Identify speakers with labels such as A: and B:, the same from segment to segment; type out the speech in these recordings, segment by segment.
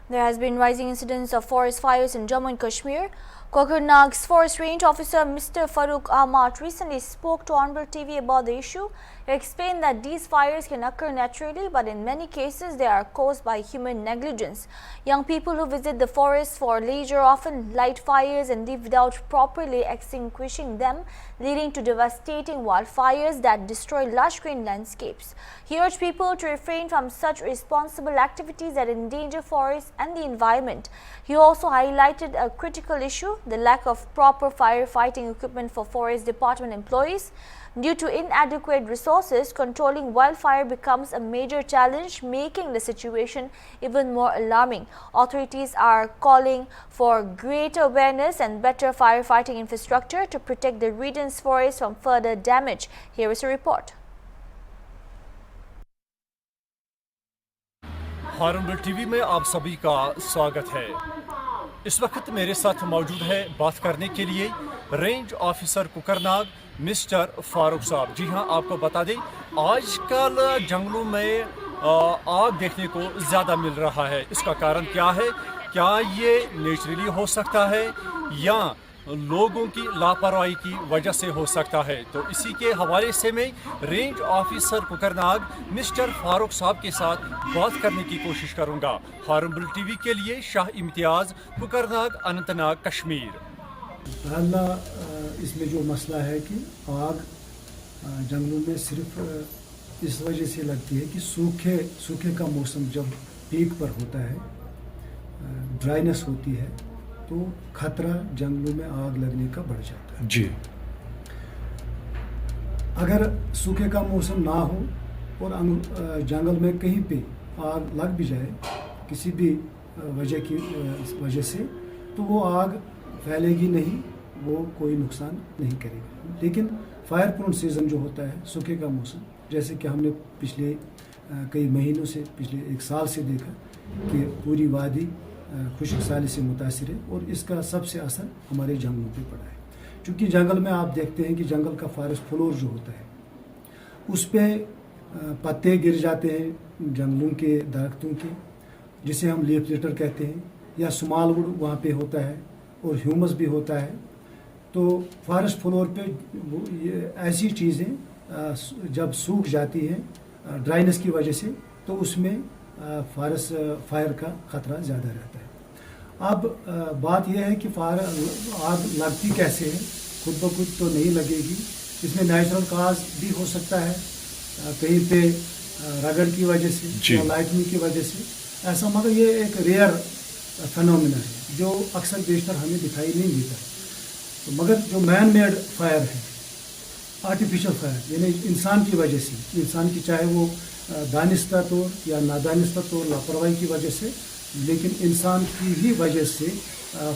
A: There has been rising incidents of forest fires in Jammu and Kashmir. Kokernag's Forest Range Officer Mr. Farooq Ahmad recently spoke to Honorable TV about the issue. He explained that these fires can occur naturally, but in many cases they are caused by human negligence. Young people who visit the forest for leisure often light fires and leave without properly extinguishing them, leading to devastating wildfires that destroy lush green landscapes. He urged people to refrain from such irresponsible activities that endanger forests and the environment. He also highlighted a critical issue, the lack of proper firefighting equipment for Forest Department employees. Due to inadequate resources, controlling wildfire becomes a major challenge, making the situation even more alarming. Authorities are calling for greater awareness and better firefighting infrastructure to protect the region's forests from further damage. Here is a report.
B: Hornbill TV में आप सभी का स्वागत है। इस वक्त मेरे साथ मौजूद है बात करने के लिए range officer Kokernag mister Farooq साहब। जी हाँ, आपको बता दें आजकल जंगलों में आग देखने को ज़्यादा मिल रहा है। इसका कारण क्या है? क्या ये नेचुरली हो सकता है या लोगों की लापरवाही की वजह से हो सकता है? तो इसी के हवाले से मैं range officer Kokernag mister Farooq साहब के साथ बात करने की कोशिश करूंगा। हॉर्नबिल टीवी के लिए शाह इम्तियाज़, कोकरनाग, अनंतनाग, कश्मीर।
C: पहला इसमें जो मसला है कि आग जंगलों में सिर्फ इस वजह से लगती है कि सूखे का मौसम जब पीक पर होता है, ड्राइनेस होती है, तो खतरा जंगलों में आग लगने का बढ़ जाता है।
B: जी,
C: अगर सूखे का मौसम ना हो और जंगल में कहीं पे आग लग भी जाए किसी भी वजह से, तो वो आग फैलेगी नहीं, वो कोई नुकसान नहीं करेगी। लेकिन फायर प्रोन सीज़न जो होता है, सूखे का मौसम, जैसे कि हमने पिछले कई महीनों से, पिछले एक साल से देखा कि पूरी वादी खुश्क साली से मुतासिर है और इसका सबसे असर हमारे जंगलों पे पड़ा है। क्योंकि जंगल में आप देखते हैं कि जंगल का फॉरेस्ट फ्लोर जो होता है उस पर पत्ते गिर जाते हैं जंगलों के दरख्तों के, जिसे हम लीफ लिटर कहते हैं, या स्मॉल वुड वहाँ पे होता है और ह्यूमस भी होता है। तो फॉरेस्ट फ्लोर पे ऐसी चीज़ें जब सूख जाती हैं ड्राइनेस की वजह से, तो उसमें फायर का ख़तरा ज़्यादा रहता है। अब बात यह है कि आग लगती कैसे है? खुद ब खुद तो नहीं लगेगी, इसमें नेचुरल काज भी हो सकता है, कहीं पे रगड़ की वजह से या लाइटनिंग की वजह से ऐसा, मगर ये एक रेयर फिनोमिना है जो अक्सर बेशतर हमें दिखाई नहीं देता। तो मगर जो मैन मेड फायर है, आर्टिफिशियल फायर, यानी इंसान की वजह से, इंसान की चाहे वो दानिस्ता तौर या नादानिस्ता तौर लापरवाही की वजह से, लेकिन इंसान की ही वजह से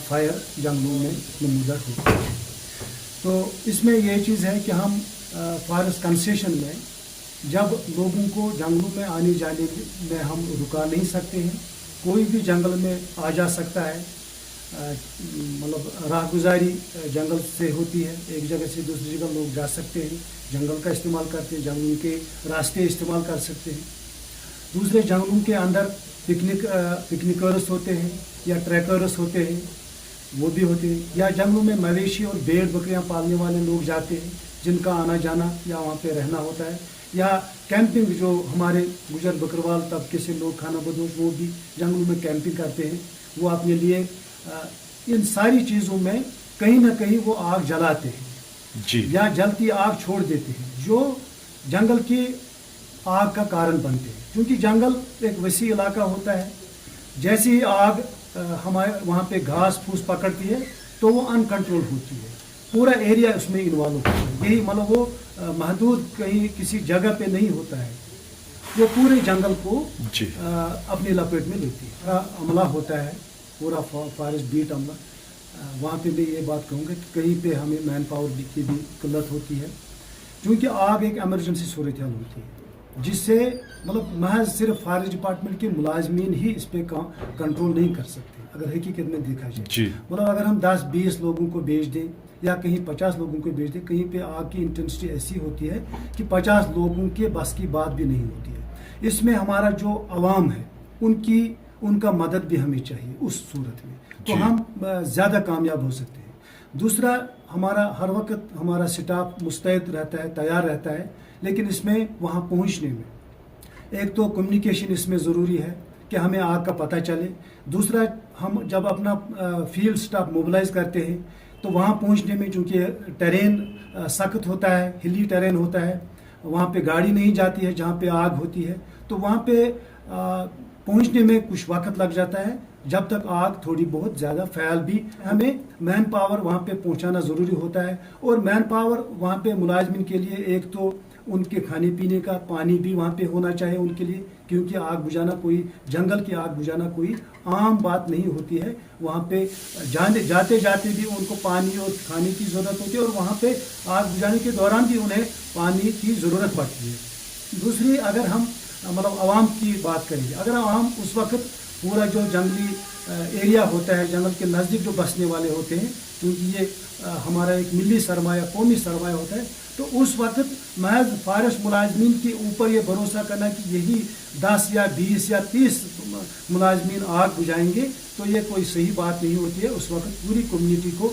C: फायर जंगलों में नमूदार होती है। तो इसमें यह चीज़ है कि हम फॉरेस्ट कंसेशन में जब लोगों को जंगलों में आने जाने में हम रुका नहीं सकते हैं, कोई भी जंगल में आ जा सकता है, मतलब राहगुजारी जंगल से होती है, एक जगह से दूसरी जगह लोग जा सकते हैं, जंगल का इस्तेमाल करते हैं, जंगलों के रास्ते इस्तेमाल कर सकते हैं। दूसरे जंगलों के अंदर पिकनिकर्स होते हैं या ट्रैकर्स होते हैं, वो भी होते हैं, या जंगलों में मवेशी और भेड़ बकरियां पालने वाले लोग जाते हैं, जिनका आना जाना या वहाँ पे रहना होता है, या कैंपिंग जो हमारे गुजर बकरवाल तबके से लोग खाना बदोश वो भी जंगलों में कैंपिंग करते हैं। वो अपने लिए इन सारी चीज़ों में कहीं ना कहीं वो आग जलाते हैं
B: जी,
C: या जलती आग छोड़ देते हैं, जो जंगल की आग का कारण बनते हैं। क्योंकि जंगल एक वसी इलाका होता है, जैसे ही आग हमारे वहाँ पे घास फूस पकड़ती है तो वो अनकंट्रोल होती है, पूरा एरिया उसमें इन्वॉल्व होता है। यही मतलब वो महदूद कहीं किसी जगह पे नहीं होता है, वो पूरे जंगल को अपनी लपेट में लेती है। अमला होता है पूरा फॉरेस्ट बीट अमला, वहाँ पे मैं ये बात कहूँगा कि कहीं पे हमें मैन पावर की भी किल्लत होती है, क्योंकि आग एक एमरजेंसी सूरत हाल होती है, जिससे मतलब महज सिर्फ फॉरेस्ट डिपार्टमेंट के मुलाजमीन ही इस पर कंट्रोल नहीं कर सकते। अगर हकीकत में देखा जाए, मतलब अगर हम 10-20 लोगों को भेज दें या कहीं 50 लोगों को भेज दें, कहीं पे आग की इंटेंसिटी ऐसी होती है कि 50 लोगों के बस की बात भी नहीं होती है। इसमें हमारा जो अवाम है उनकी उनका मदद भी हमें चाहिए उस सूरत में, तो
B: जी।
C: हम ज़्यादा कामयाब हो सकते हैं। दूसरा, हमारा हर वक्त हमारा स्टाफ मुस्तैद रहता है, तैयार रहता है, लेकिन इसमें वहाँ पहुँचने में एक तो कम्युनिकेशन इसमें ज़रूरी है कि हमें आग का पता चले। दूसरा, हम जब अपना फील्ड स्टाफ मोबिलाइज करते हैं तो वहाँ पहुँचने में, चूँकि टेरेन सख्त होता है, हिली टेरेन होता है, वहाँ पे गाड़ी नहीं जाती है जहाँ पे आग होती है, तो वहाँ पे पहुँचने में कुछ वक्त लग जाता है, जब तक आग थोड़ी बहुत ज़्यादा फैल भी। हमें मैन पावर वहाँ पे पहुँचाना ज़रूरी होता है, और मैन पावर वहाँ पे मुलाजमिन के लिए एक तो उनके खाने पीने का पानी भी वहाँ पे होना चाहिए उनके लिए, क्योंकि आग बुझाना कोई, जंगल की आग बुझाना कोई आम बात नहीं होती है। वहाँ पे जाते जाते भी उनको पानी और खाने की ज़रूरत होती है, और वहाँ पे आग बुझाने के दौरान भी उन्हें पानी की ज़रूरत पड़ती है। दूसरी, अगर हम मतलब आवाम की बात करेंगे, अगर आवाम उस वक्त पूरा जो जंगली एरिया होता है, जंगल के नज़दीक जो बसने वाले होते हैं, क्योंकि ये हमारा एक मिली सरमाया, कौमी सरमाया होता है, तो उस वक्त महज फॉरेस्ट मुलाजमीन के ऊपर ये भरोसा करना कि यही 10 या 20 या 30 मुलाजमीन आग बुझाएंगे, तो ये कोई सही बात नहीं होती है। उस वक्त पूरी कम्युनिटी को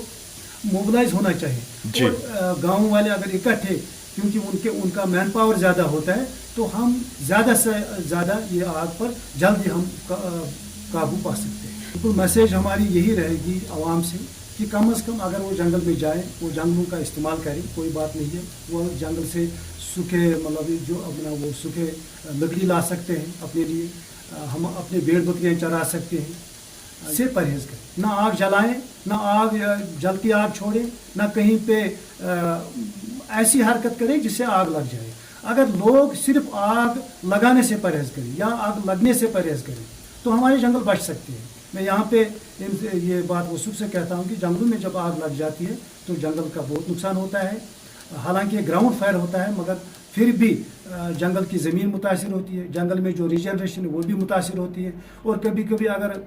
C: मोबिलाइज होना चाहिए, और गाँव वाले अगर इकट्ठे, क्योंकि उनका मैन पावर ज़्यादा होता है, तो हम ज़्यादा से ज़्यादा ये आग पर जल्दी हम काबू पा सकते हैं। तो मैसेज हमारी यही रहेगी आवाम से कि कम से कम अगर वो जंगल में जाएं, वो जंगलों का इस्तेमाल करें, कोई बात नहीं है। वो जंगल से सूखे मतलब जो अपना वो सूखे लकड़ी ला सकते हैं अपने लिए, हम अपने भेड़ बकरियाँ चरा सकते हैं। से परहेज करें, ना आग जलाएं, ना आग जलती आग छोड़ें, ना कहीं पे ऐसी हरकत करें जिससे आग लग जाए। अगर लोग सिर्फ आग लगाने से परहेज करें या आग लगने से परहेज करें तो हमारे जंगल बच सकते हैं। मैं यहाँ पे ये बात वसूफ से कहता हूँ कि जंगलों में जब आग लग जाती है तो जंगल का बहुत नुकसान होता है। हालांकि ग्राउंड फायर होता है, मगर फिर भी जंगल की ज़मीन मुतासिर होती है, जंगल में जो रिजनरेशन है वो भी मुतासिर होती है, और कभी कभी अगर